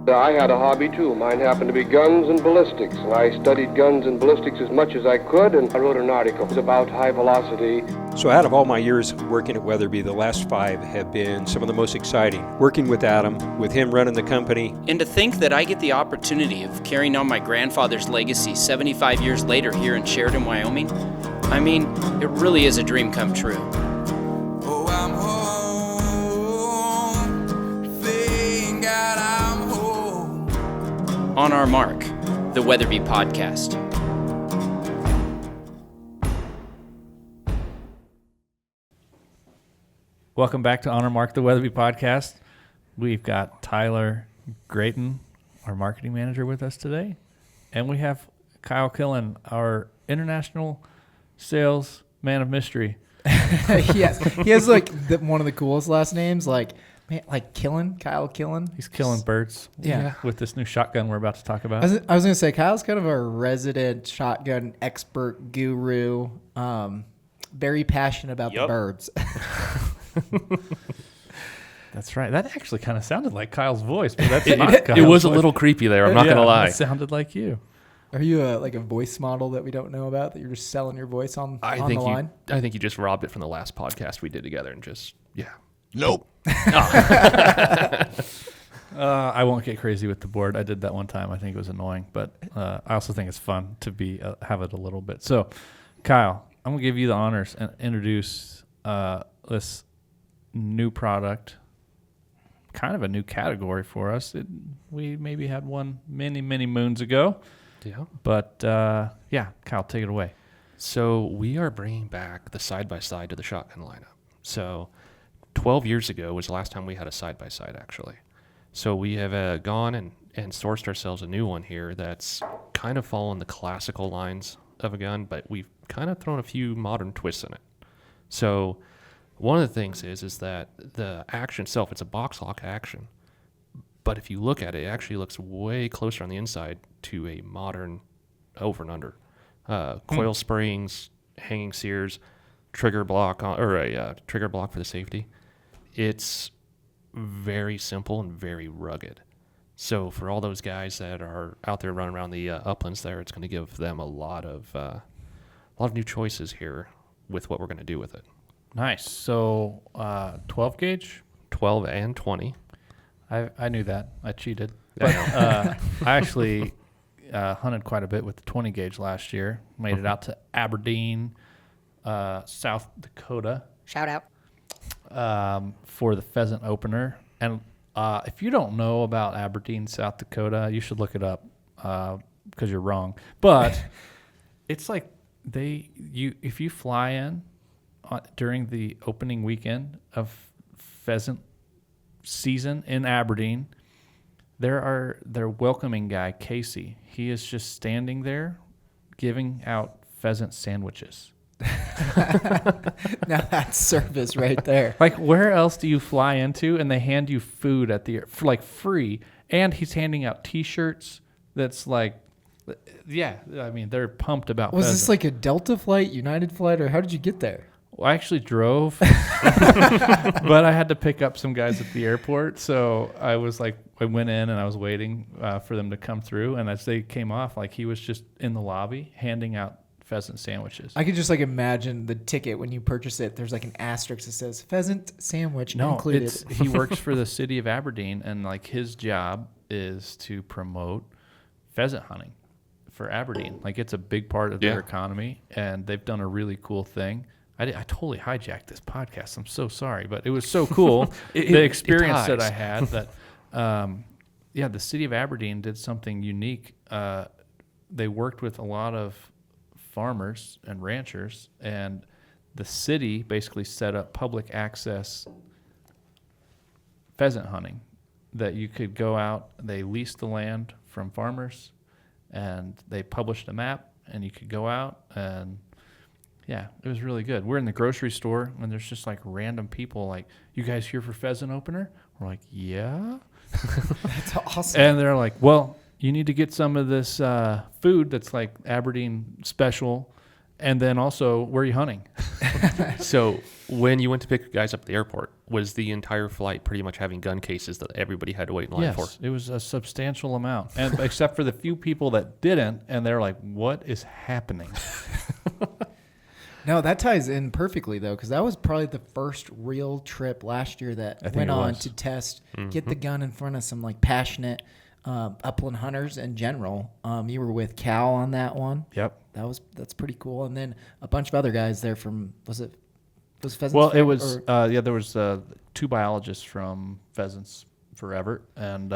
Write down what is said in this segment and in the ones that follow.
I had a hobby too. Mine happened to be guns and ballistics, and I studied guns and ballistics as much as I could, and I wrote an article about high velocity. So out of all my years working at Weatherby, the last 5 have been some of the most exciting. Working with Adam, with him running the company. And to think that I get the opportunity of carrying on my grandfather's legacy 75 years later here in Sheridan, Wyoming, I mean, it really is a dream come true. Oh, I'm home. Thank God I'm home. On Our Mark, the Weatherby Podcast. Welcome back to On Our Mark, the Weatherby Podcast. We've got Tyler Grayton, our marketing manager, with us today. And we have Kyle Killen, our international sales man of mystery. Yes, he has like one of the coolest last names, like Killen, Kyle Killen. He's killing birds. Yeah. With this new shotgun we're about to talk about. I was going to say, Kyle's kind of our resident shotgun expert guru. Very passionate about the birds. That's right. That actually kind of sounded like Kyle's voice, but that's not Kyle's It was voice. a little creepy there. I'm not going to lie. It sounded like you. Are you like a voice model that we don't know about, that you're just selling your voice on the line? I think you just robbed it from the last podcast we did together and just, yeah. Nope. I won't get crazy with the board. I did that one time. I think it was annoying, but I also think it's fun to be have it a little bit. So, Kyle, I'm going to give you the honors and introduce this new product, kind of a new category for us. We maybe had one many moons ago. Yeah. But, Kyle, take it away. So we are bringing back the side-by-side to the shotgun lineup. So 12 years ago was the last time we had a side-by-side, actually. So we have gone and sourced ourselves a new one here that's kind of following the classical lines of a gun, but we've kind of thrown a few modern twists in it. So one of the things is that the action itself, it's a box lock action. But if you look at it, it actually looks way closer on the inside to a modern over and under. Coil springs, hanging sears, trigger block trigger block for the safety. It's very simple and very rugged. So for all those guys that are out there running around the uplands there, it's going to give them a lot of new choices here with what we're going to do with it. Nice. So 12 gauge? 12 and 20. I knew that. I cheated. But I actually hunted quite a bit with the 20 gauge last year. Made it out to Aberdeen, South Dakota. Shout out. For the pheasant opener. And if you don't know about Aberdeen, South Dakota, you should look it up because you're wrong. But it's like if you fly in during the opening weekend of pheasant season in Aberdeen, their welcoming guy, Casey, he is just standing there giving out pheasant sandwiches. Now that's service right there. Like, where else do you fly into and they hand you food at the like free, and he's handing out T-shirts that's like, yeah, I mean, they're pumped about Was pheasant. this like a Delta flight, United flight, or how did you get there? Well, I actually drove, but I had to pick up some guys at the airport. So I went in and I was waiting for them to come through. And as they came off, like, he was just in the lobby handing out pheasant sandwiches. I could just like imagine the ticket when you purchase it. There's like an asterisk that says pheasant sandwich included. He works for the city of Aberdeen, and like his job is to promote pheasant hunting for Aberdeen. Like, it's a big part of their economy, and they've done a really cool thing. I totally hijacked this podcast. I'm so sorry, but it was so cool. The experience that I had that, the city of Aberdeen did something unique. They worked with a lot of farmers and ranchers, and the city basically set up public access pheasant hunting that you could go out. They leased the land from farmers, and they published a map, and you could go out and yeah, it was really good. We're in the grocery store, and there's just like random people like, "You guys here for pheasant opener?" We're like, "Yeah." That's awesome. And they're like, "Well, you need to get some of this food that's like Aberdeen special, and then also, where are you hunting?" So when you went to pick guys up at the airport, was the entire flight pretty much having gun cases that everybody had to wait in line for? Yes, it was a substantial amount, and except for the few people that didn't, and they're like, "What is happening?" No, that ties in perfectly, though, because that was probably the first real trip last year that went on to test, get the gun in front of some like passionate upland hunters in general. You were with Cal on that one. Yep. That's pretty cool. And then a bunch of other guys there from, was Pheasants? Well, it Fair, was, or- there was 2 biologists from Pheasants Forever, and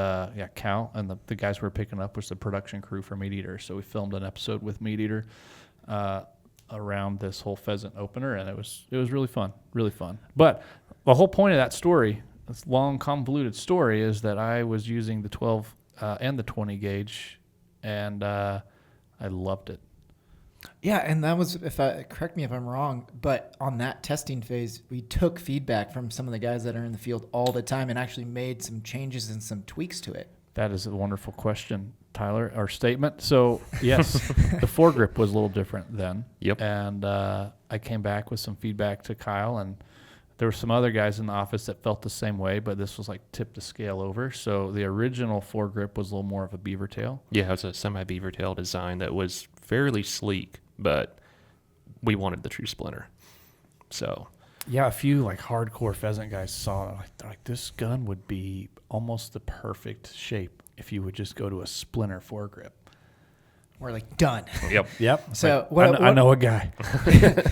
Cal, and the guys we were picking up was the production crew for Meat Eater. So we filmed an episode with Meat Eater around this whole pheasant opener, and it was really fun. But the whole point of that story, this long convoluted story, is that I was using the 12 and the 20 gauge, and I loved it. Yeah, and that was, correct me if I'm wrong, but on that testing phase, we took feedback from some of the guys that are in the field all the time and actually made some changes and some tweaks to it. That is a wonderful question, Tyler, or statement. So, yes, the foregrip was a little different then. Yep. And I came back with some feedback to Kyle, and there were some other guys in the office that felt the same way, but this was like tip the scale over. So the original foregrip was a little more of a beaver tail. Yeah, it was a semi-beaver tail design that was fairly sleek, but we wanted the true splinter. So... Yeah, a few like hardcore pheasant guys saw it. Like this gun would be almost the perfect shape if you would just go to a splinter foregrip. We're like, done. Yep. So I know a guy.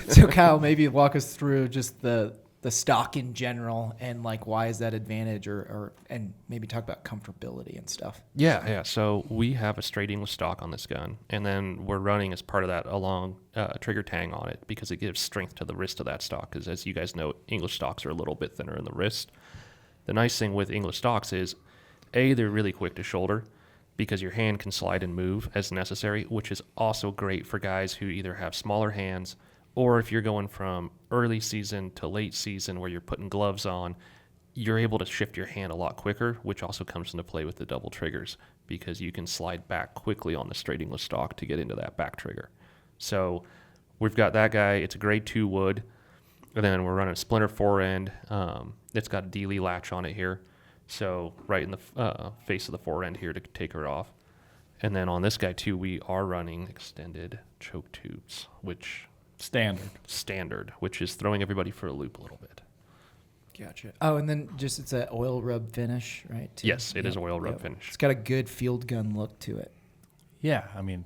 So Kyle, maybe walk us through just the stock in general and like why is that advantage, or and maybe talk about comfortability and stuff. Yeah. So we have a straight English stock on this gun, and then we're running as part of that a long trigger tang on it because it gives strength to the wrist of that stock. Because as you guys know, English stocks are a little bit thinner in the wrist. The nice thing with English stocks is, A, they're really quick to shoulder because your hand can slide and move as necessary, which is also great for guys who either have smaller hands or if you're going from early season to late season where you're putting gloves on, you're able to shift your hand a lot quicker, which also comes into play with the double triggers because you can slide back quickly on the straight English stock to get into that back trigger. So we've got that guy. It's a grade 2 wood. And then we're running a splinter fore end. It's got a D-Lee latch on it here. So right in the face of the fore end here to take her off. And then on this guy too, we are running extended choke tubes, which... Standard, which is throwing everybody for a loop a little bit. Gotcha. Oh, and then just it's an oil rub finish, right? Too? Yes, it is oil rub finish. It's got a good field gun look to it. Yeah, I mean,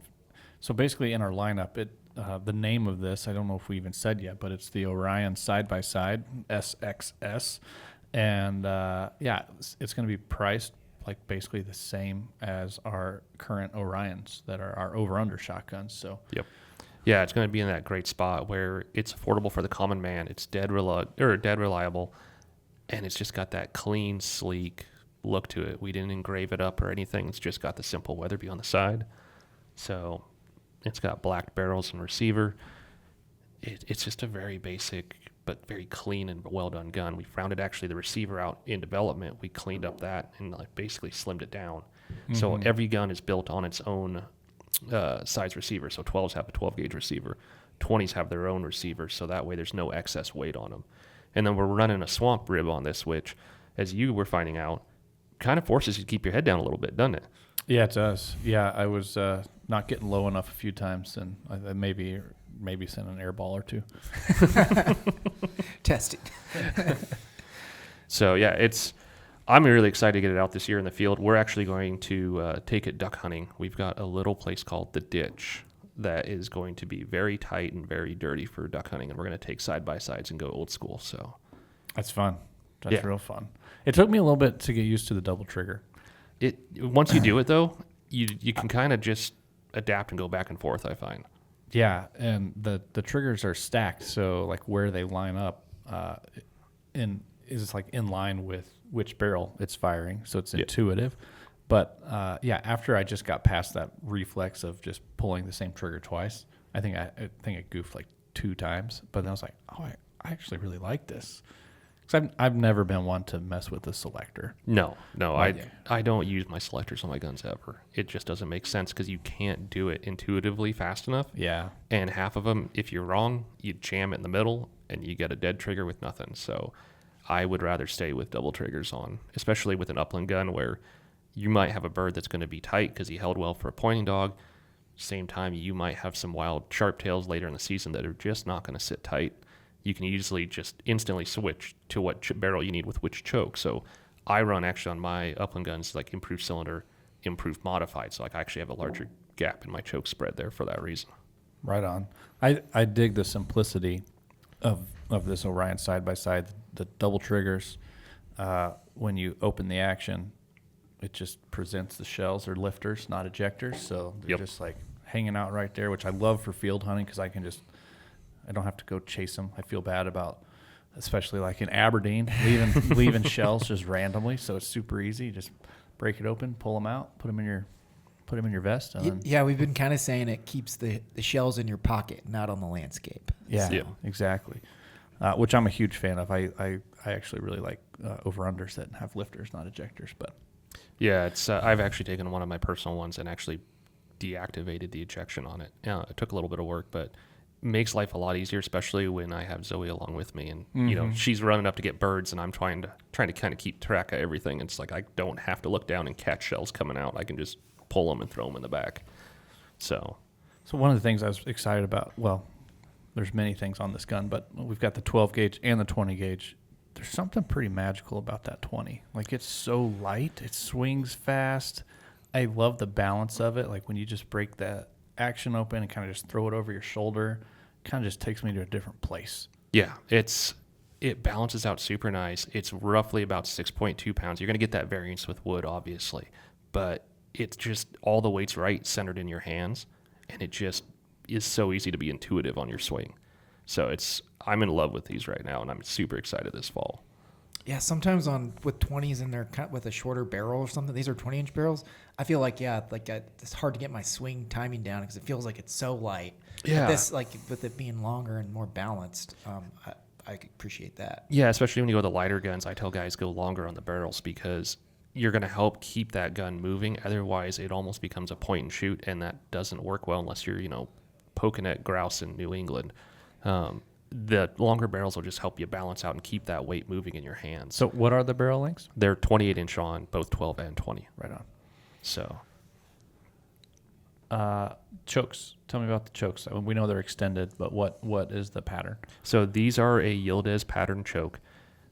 so basically in our lineup, the name of this, I don't know if we even said yet, but it's the Orion Side SxS. And it's going to be priced like basically the same as our current Orions that are our over-under shotguns. So Yep. Yeah, it's going to be in that great spot where it's affordable for the common man. It's dead reliable, and it's just got that clean, sleek look to it. We didn't engrave it up or anything. It's just got the simple Weatherby on the side. So it's got black barrels and receiver. It's just a very basic but very clean and well-done gun. We rounded actually the receiver out in development. We cleaned up that and like basically slimmed it down. Mm-hmm. So every gun is built on its own size receiver. So 12s have a 12-gauge receiver. 20s have their own receiver, so that way there's no excess weight on them. And then we're running a swamp rib on this, which, as you were finding out, kind of forces you to keep your head down a little bit, doesn't it? yeah, it does. Yeah, I was not getting low enough a few times, and I maybe sent an air ball or two. Test it. So yeah, I'm really excited to get it out this year in the field. We're actually going to take it duck hunting. We've got a little place called The Ditch that is going to be very tight and very dirty for duck hunting, and we're going to take side-by-sides and go old school. So That's fun. That's real fun. It took me a little bit to get used to the double trigger. Once you do it, though, you can kind of just adapt and go back and forth, I find. Yeah, and the triggers are stacked, so like where they line up is like in line with which barrel it's firing, so it's intuitive. But after I just got past that reflex of just pulling the same trigger twice, I think I goofed like 2 times. But then I was like, oh, I actually really like this. Because I've never been one to mess with the selector. No, I don't use my selectors on my guns ever. It just doesn't make sense because you can't do it intuitively fast enough. Yeah. And half of them, if you're wrong, you jam it in the middle, and you get a dead trigger with nothing. So I would rather stay with double triggers on, especially with an upland gun where you might have a bird that's going to be tight because he held well for a pointing dog. Same time, you might have some wild sharp tails later in the season that are just not going to sit tight. You can easily just instantly switch to what barrel you need with which choke. So I run actually on my upland guns like improved cylinder, improved modified. So like I actually have a larger gap in my choke spread there for that reason. Right on. I dig the simplicity of this Orion side-by-side, the double triggers. When you open the action, it just presents the shells or lifters, not ejectors. So they're just like hanging out right there, which I love for field hunting because I don't have to go chase them. I feel bad about, especially like in Aberdeen, leaving shells just randomly. So it's super easy. You just break it open, pull them out, put them in your vest. And then, yeah, we've been kind of saying it keeps the shells in your pocket, not on the landscape. Yeah, exactly. Which I'm a huge fan of. I actually really like over-unders that have lifters, not ejectors. But yeah, it's I've actually taken one of my personal ones and actually deactivated the ejection on it. It took a little bit of work, but makes life a lot easier, especially when I have Zoe along with me, and you know she's running up to get birds, and I'm trying to kind of keep track of everything. It's like I don't have to look down and catch shells coming out. I can just pull them and throw them in the back. So one of the things I was excited about, well, there's many things on this gun, but we've got the 12 gauge and the 20 gauge. There's something pretty magical about that 20. Like it's so light, it swings fast. I love the balance of it. Like when you just break that action open and kind of just throw it over your shoulder, kind of just takes me to a different place. Yeah, it balances out super nice. It's roughly about 6.2 pounds. You're going to get that variance with wood, obviously, but it's just all the weight's right centered in your hands, and it just is so easy to be intuitive on your swing. So I'm in love with these right now, and I'm super excited this fall. Yeah, sometimes with 20s and they're with a shorter barrel or something. These are 20-inch barrels. I feel like it's hard to get my swing timing down because it feels like it's so light. Yeah. But this, like with it being longer and more balanced, I appreciate that. Yeah, especially when you go to lighter guns, I tell guys go longer on the barrels because you're going to help keep that gun moving. Otherwise, it almost becomes a point and shoot, and that doesn't work well unless you're poking at grouse in New England. The longer barrels will just help you balance out and keep that weight moving in your hands. So what are the barrel lengths? They're 28-inch on both 12 and 20. Right on. So chokes. Tell me about the chokes. I mean, we know they're extended, but what is the pattern? So these are a Yildiz pattern choke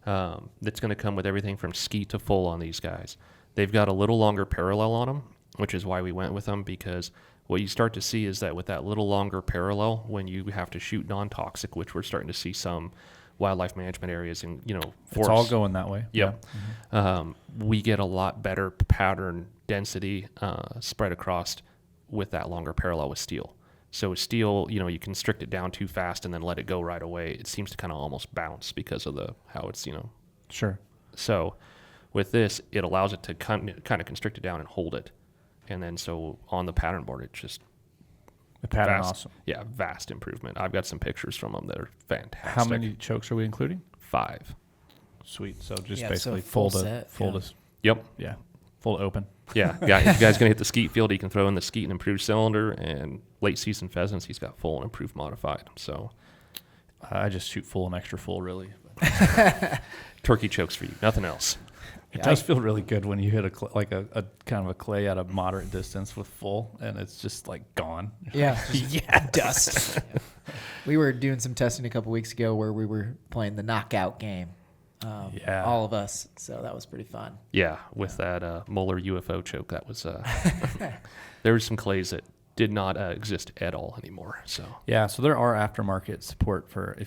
that's going to come with everything from skeet to full on these guys. They've got a little longer parallel on them, which is why we went with them, because what you start to see is that with that little longer parallel, when you have to shoot non-toxic, which we're starting to see some wildlife management areas and it's forests. all going that way. Yep. Yeah. We get a lot better pattern density spread across with that longer parallel with steel. So with steel, you constrict it down too fast and then let it go right away. It seems to kind of almost bounce because of how it's Sure. So with this, it allows it to kind of constrict it down and hold it. And then so on the pattern board, it's just the pattern vast, awesome. Yeah, vast improvement. I've got some pictures from them that are fantastic. How many chokes are we including? 5. Sweet. So just Yeah, basically so full full set, to Yep. yeah, full to open. Yeah. If you guys gonna hit the skeet field, you can throw in the skeet and improved cylinder, and late season pheasants, he's got full and improved modified. So I just shoot full and extra full, really. turkey chokes for you, nothing else. It does feel really good when you hit a kind of a clay at a moderate distance with full, and it's just like gone. Yeah, dust. We were doing some testing a couple weeks ago where we were playing the knockout game. All of us. So that was pretty fun. Yeah, with that Mueller UFO choke, that was there were some clays that did not exist at all anymore. So so there are aftermarket support for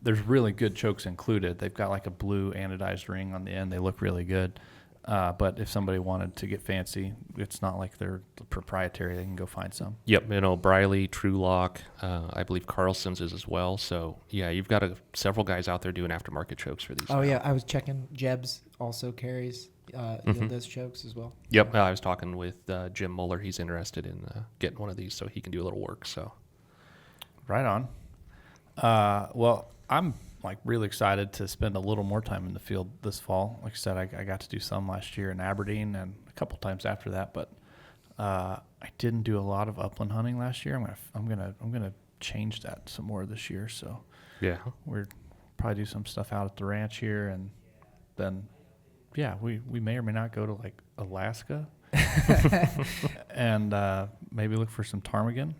there's really good chokes included. They've got like a blue anodized ring on the end. They look really good. But if somebody wanted to get fancy, it's not like they're proprietary. They can go find some. Yep, Briley, True Lock, I believe Carlson's is as well. So yeah, you've got several guys out there doing aftermarket chokes for these. Oh yeah, I was checking. Jebs also carries Yildiz chokes as well. Yep, I was talking with Jim Mueller. He's interested in getting one of these so he can do a little work. So right on. Well, I'm really excited to spend a little more time in the field this fall. Like I said, I got to do some last year in Aberdeen and a couple times after that, but I didn't do a lot of upland hunting last year. I'm gonna change that some more this year. So Yeah. We're probably do some stuff out at the ranch here, and then we may or may not go to like Alaska and maybe look for some ptarmigan.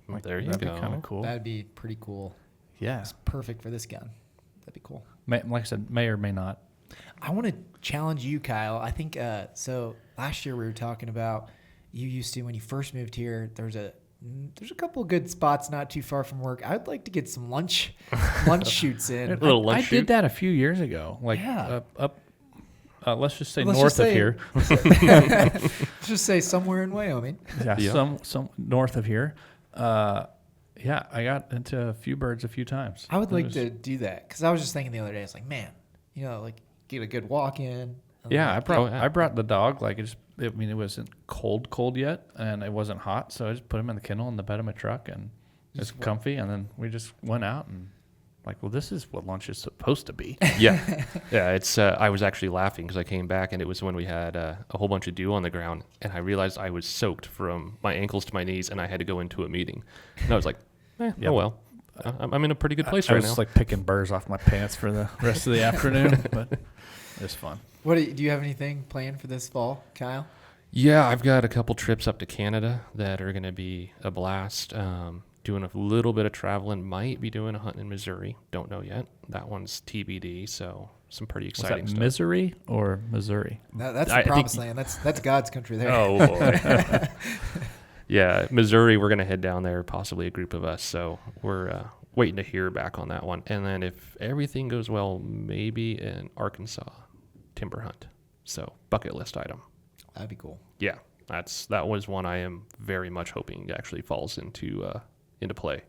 Like, There you that'd go. be kind of cool. That'd be pretty cool. Yeah. It's perfect for this gun. That'd be cool. Like I said, may or may not. I want to challenge you, Kyle. I think so. Last year we were talking about you used to when you first moved here. There's a couple of good spots not too far from work. I'd like to get some lunch shoots in. A little lunch I shoot. did that a few years ago. Like Yeah. up let's just say Let's north just say- of here. Let's just say somewhere in Wyoming. Yeah, Yeah. some north of here. Yeah, I got into a few birds a few times. I would It like was- to do that because I was just thinking the other day. I was like, man, like get a good walk in. Yeah, Like, I brought the dog. Like it wasn't cold yet, and it wasn't hot, so I just put him in the kennel in the bed of my truck, and it's comfy. And then we just went out and like, well, this is what lunch is supposed to be. Yeah. Yeah. It's, I was actually laughing because I came back and it was when we had a whole bunch of dew on the ground, and I realized I was soaked from my ankles to my knees, and I had to go into a meeting. And I was like, Yep. oh, well, I'm in a pretty good place I right was now. just like picking burrs off my pants for the rest of the afternoon, but it's fun. What do you have anything planned for this fall, Kyle? Yeah, I've got a couple trips up to Canada that are going to be a blast. Doing a little bit of traveling, might be doing a hunt in Missouri. Don't know yet. That one's TBD, so some pretty Was exciting that stuff. Misery or Missouri? That's I the think- promised land. That's God's country there. Oh, boy. Yeah, Missouri, we're going to head down there, possibly a group of us. So we're waiting to hear back on that one. And then if everything goes well, maybe an Arkansas timber hunt. So bucket list item. That'd be cool. Yeah, that was one I am very much hoping actually falls into play.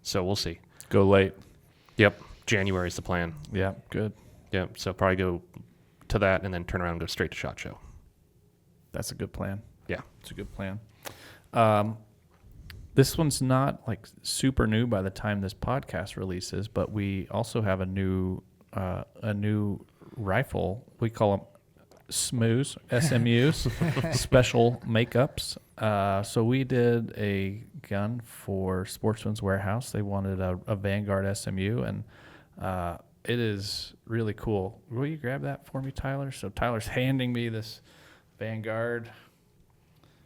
So we'll see. Go late. Yep, January is the plan. Yeah, good. Yep, so probably go to that and then turn around and go straight to SHOT Show. That's a good plan. Yeah. It's a good plan. This one's not like super new by the time this podcast releases, but we also have a new rifle. We call them SMUs, SMUs, special makeups. So we did a gun for Sportsman's Warehouse. They wanted a Vanguard SMU, and it is really cool. Will you grab that for me, Tyler? So Tyler's handing me this Vanguard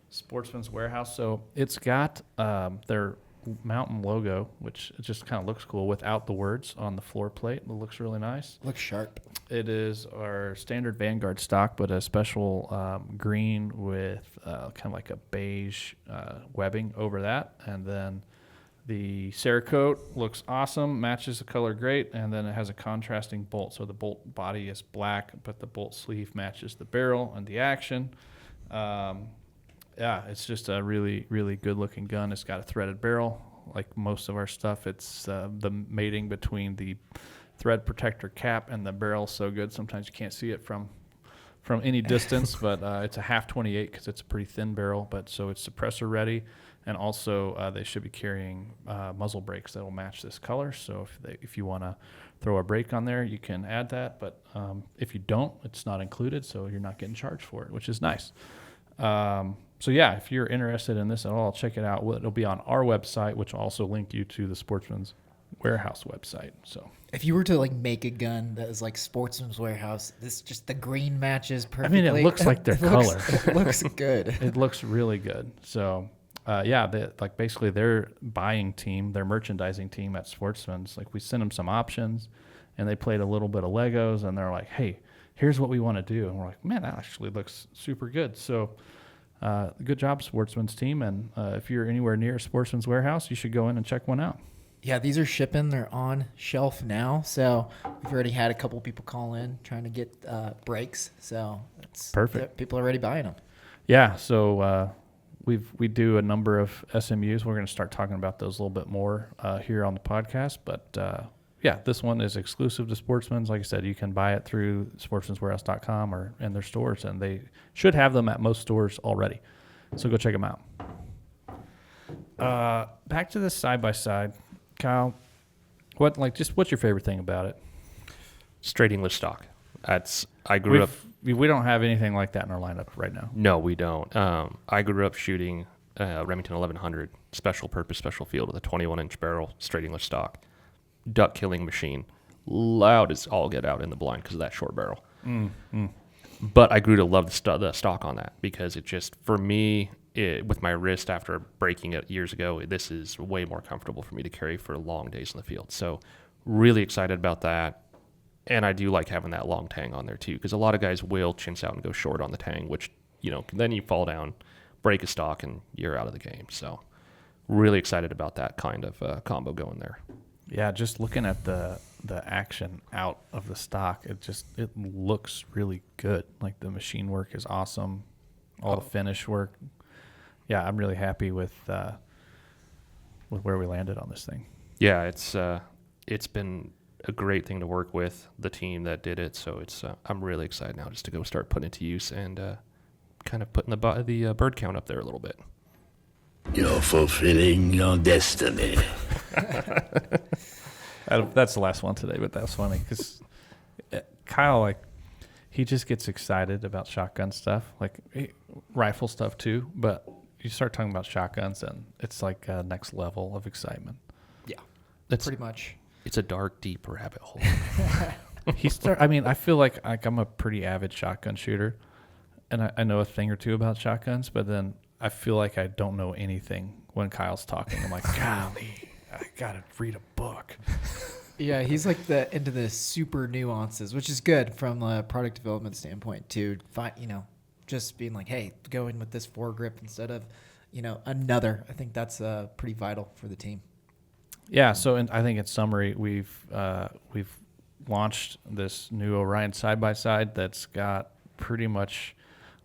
Sportsman's Warehouse. So it's got their mountain logo, which it just kind of looks cool without the words on the floor plate. It looks really nice. Looks sharp. It is our standard Vanguard stock, but a special green with kind of like a beige webbing over that. And then the Cerakote looks awesome, matches the color great, and then it has a contrasting bolt. So the bolt body is black, but the bolt sleeve matches the barrel and the action. Yeah, it's just a really, really good-looking gun. It's got a threaded barrel. Like most of our stuff, it's the mating between the thread protector cap and the barrel so good. Sometimes you can't see it from any distance, but it's a half 28 because it's a pretty thin barrel. But so it's suppressor ready, and also they should be carrying muzzle brakes that will match this color. So if you want to throw a brake on there, you can add that. But if you don't, it's not included, so you're not getting charged for it, which is nice. So yeah, if you're interested in this at all, check it out. It'll be on our website, which will also link you to the Sportsman's Warehouse website. So If you were to like make a gun that is like Sportsman's Warehouse, the green matches perfectly. I mean, it looks like their color. It looks good. it looks really good. So yeah, basically their buying team, their merchandising team at Sportsman's, like we sent them some options, and they played a little bit of Legos, and they're like, hey, here's what we want to do. And we're like, man, that actually looks super good. So good job, Sportsman's team. And if you're anywhere near Sportsman's Warehouse, you should go in and check one out. Yeah, these are shipping. They're on shelf now. So we've already had a couple people call in trying to get brakes. So it's Perfect. People are already buying them. Yeah, so we do a number of SMUs. We're going to start talking about those a little bit more here on the podcast. But yeah, this one is exclusive to Sportsman's. Like I said, you can buy it through sportsmanswarehouse.com or in their stores, and they should have them at most stores already. So go check them out. Back to this side-by-side. Kyle, what's your favorite thing about it? Straight English stock. I grew up. We don't have anything like that in our lineup right now. No, we don't. I grew up shooting Remington 1100 special purpose special field with a 21-inch barrel, straight English stock. duck killing machine, loud as all get out in the blind because of that short barrel. But I grew to love the stock on that because it just, for me, with my wrist after breaking it years ago, this is way more comfortable for me to carry for long days in the field. So really excited about that. And I do like having that long tang on there too, because a lot of guys will chintz out and go short on the tang, which, then you fall down, break a stock, and you're out of the game. So really excited about that kind of combo going there. Yeah, just looking at the action out of the stock, it looks really good. Like the machine work is awesome, all the finish work. Yeah, I'm really happy with where we landed on this thing. Yeah, it's been a great thing to work with the team that did it. So I'm really excited now just to go start putting it to use and kind of putting the bird count up there a little bit. You're fulfilling your destiny. That's the last one today, but that's funny because Kyle, he just gets excited about shotgun stuff, rifle stuff too. But you start talking about shotguns, and it's like a next level of excitement. Yeah, that's pretty much. It's a dark, deep rabbit hole. I feel like I'm a pretty avid shotgun shooter, and I know a thing or two about shotguns, but then I feel like I don't know anything when Kyle's talking. I'm like, golly, I gotta read a book. Yeah, he's into the super nuances, which is good from a product development standpoint to find, just being like, hey, go in with this foregrip instead of, another. I think that's pretty vital for the team. Yeah. So I think in summary, we've launched this new Orion side-by-side that's got pretty much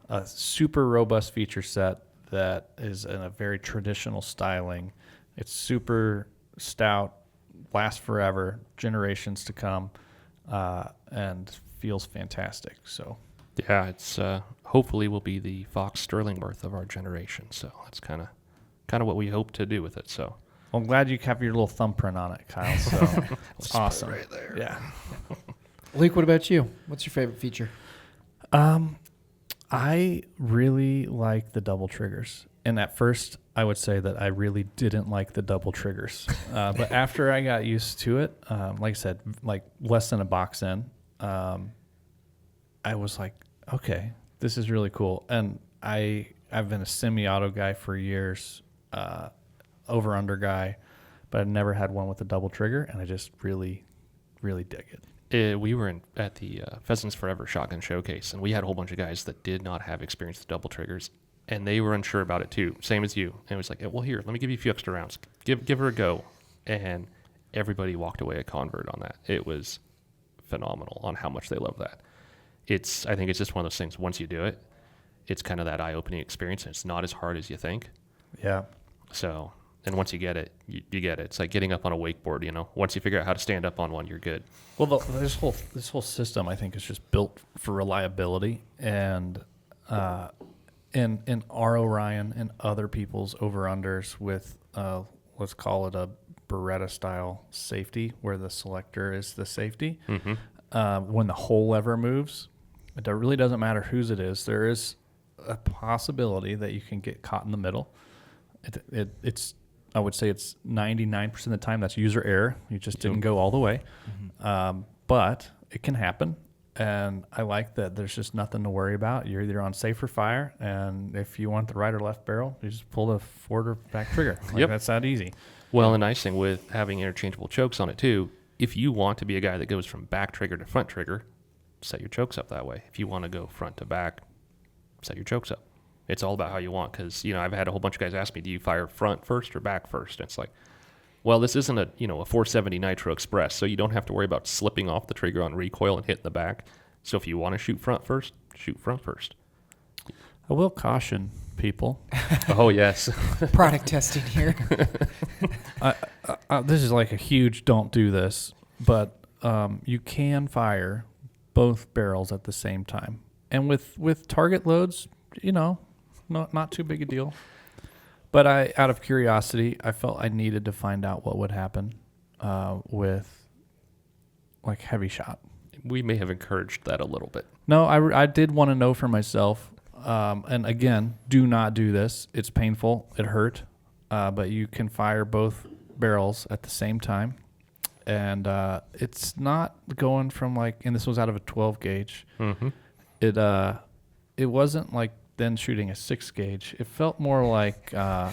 a super robust feature set that is in a very traditional styling. It's super stout, lasts forever, generations to come, and feels fantastic. So, yeah, it's hopefully will be the Fox Sterlingworth of our generation. So that's kind of what we hope to do with it. So I'm glad you have your little thumbprint on it, Kyle. So it's awesome. Right there. Yeah. Luke, what about you? What's your favorite feature? I really like the double triggers. And at first, I would say that I really didn't like the double triggers. But after I got used to it, like I said, less than a box in, I was like, okay, this is really cool. And I've been a semi-auto guy for years, over-under guy, but I've never had one with a double trigger, and I just really, really dig it. We were at the Pheasants Forever Shotgun Showcase, and we had a whole bunch of guys that did not have experience with double triggers, and they were unsure about it too, same as you. And it was like, well, here, let me give you a few extra rounds. Give her a go. And everybody walked away a convert on that. It was phenomenal on how much they love that. I think it's just one of those things, once you do it, it's kind of that eye-opening experience, and it's not as hard as you think. Yeah. So, and once you get it, you get it. It's like getting up on a wakeboard, Once you figure out how to stand up on one, you're good. Well, this whole system, I think, is just built for reliability, and in our Orion and other people's over-unders with, let's call it a Beretta style safety, where the selector is the safety. Mm-hmm. When the whole lever moves, it really doesn't matter whose it is. There is a possibility that you can get caught in the middle. It's I would say it's 99% of the time that's user error. You just didn't go all the way. Mm-hmm. But it can happen. And I like that there's just nothing to worry about. You're either on safe or fire. And if you want the right or left barrel, you just pull the forward or back trigger. That's that easy. Well, the nice thing with having interchangeable chokes on it too, if you want to be a guy that goes from back trigger to front trigger, set your chokes up that way. If you want to go front to back, set your chokes up. It's all about how you want, because I've had a whole bunch of guys ask me, do you fire front first or back first? And it's like, well, this isn't a 470 Nitro Express, so you don't have to worry about slipping off the trigger on recoil and hitting the back. So if you want to shoot front first, shoot front first. I will caution people. Oh yes, product testing here. This is like a huge don't do this, but you can fire both barrels at the same time, and with target loads, not too big a deal. But out of curiosity, I felt I needed to find out what would happen with heavy shot. We may have encouraged that a little bit. No, I did want to know for myself. And again, do not do this. It's painful. It hurt. But you can fire both barrels at the same time. and it's not going from and this was out of a 12 gauge. Mm-hmm. It wasn't like then shooting a 6 gauge. It felt more like I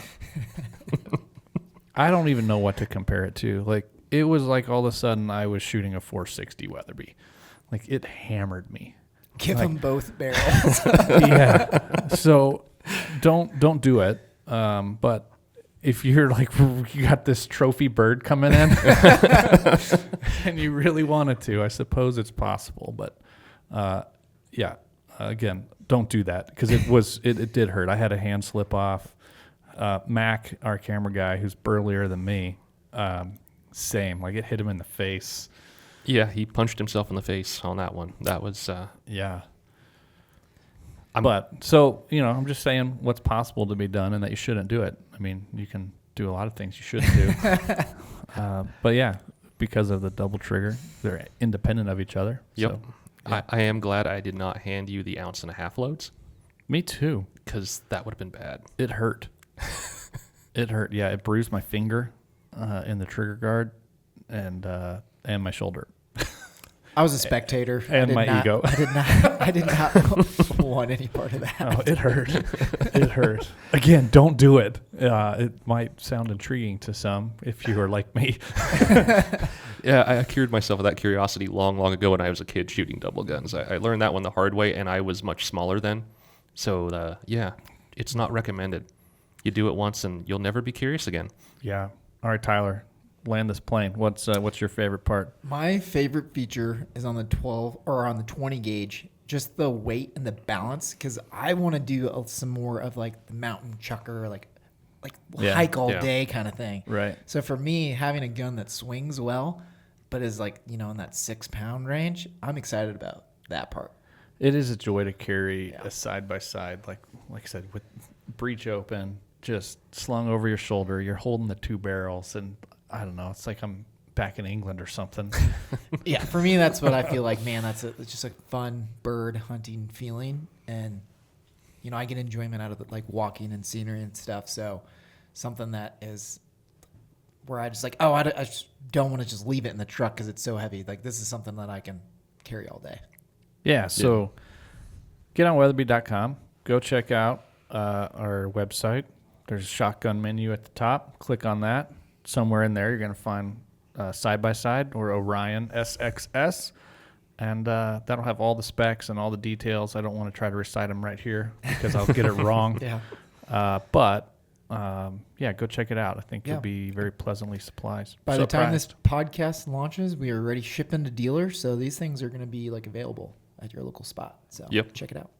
don't even know what to compare it to. Like it was like all of a sudden I was shooting a 460 Weatherby. Like it hammered me. Give them both barrels. Yeah. So don't do it. But if you're like, you got this trophy bird coming in and you really wanted to, I suppose it's possible. But again, don't do that because it did hurt. I had a hand slip off. Mac, our camera guy, who's burlier than me, same. Like it hit him in the face. Yeah, he punched himself in the face on that one. That was yeah. But so I'm just saying what's possible to be done and that you shouldn't do it. I mean, you can do a lot of things you shouldn't do. But yeah, because of the double trigger, they're independent of each other. Yep. So, yeah. I am glad I did not hand you the 1.5 ounce loads. Me too. Because that would have been bad. It hurt. It hurt. Yeah, it bruised my finger in the trigger guard and my shoulder. I was a spectator. And my ego. I did not want any part of that. Oh, it hurt. It hurt. Again, don't do it. It might sound intriguing to some if you are like me. Yeah, I cured myself of that curiosity long ago when I was a kid shooting double guns. I learned that one the hard way, and I was much smaller then. So, it's not recommended. You do it once, and you'll never be curious again. Yeah. All right, Tyler. Land this plane. What's your favorite part? My favorite feature is on the 12 or on the 20 gauge, just the weight and the balance. Because I want to do some more of like the mountain chucker, like hike all day kind of thing. Right. So for me, having a gun that swings well, but is like in that 6 pound range, I'm excited about that part. It is a joy to carry a side by side, like I said, with breech open, just slung over your shoulder. You're holding the 2 barrels and. I don't know. It's like I'm back in England or something. Yeah, for me, that's what I feel like. Man, it's just a fun bird hunting feeling, and I get enjoyment out of it, like walking and scenery and stuff. So, something that is where I just like, I just don't want to just leave it in the truck because it's so heavy. Like this is something that I can carry all day. Yeah. So, get on weatherby.com. Go check out our website. There's a shotgun menu at the top. Click on that. Somewhere in there, you're going to find side-by-side or Orion SxS, and that'll have all the specs and all the details. I don't want to try to recite them right here because I'll get it wrong. Yeah. But go check it out. I think you'll be very pleasantly surprised. By the time this podcast launches, we are already shipping to dealers, so these things are going to be available at your local spot. So check it out.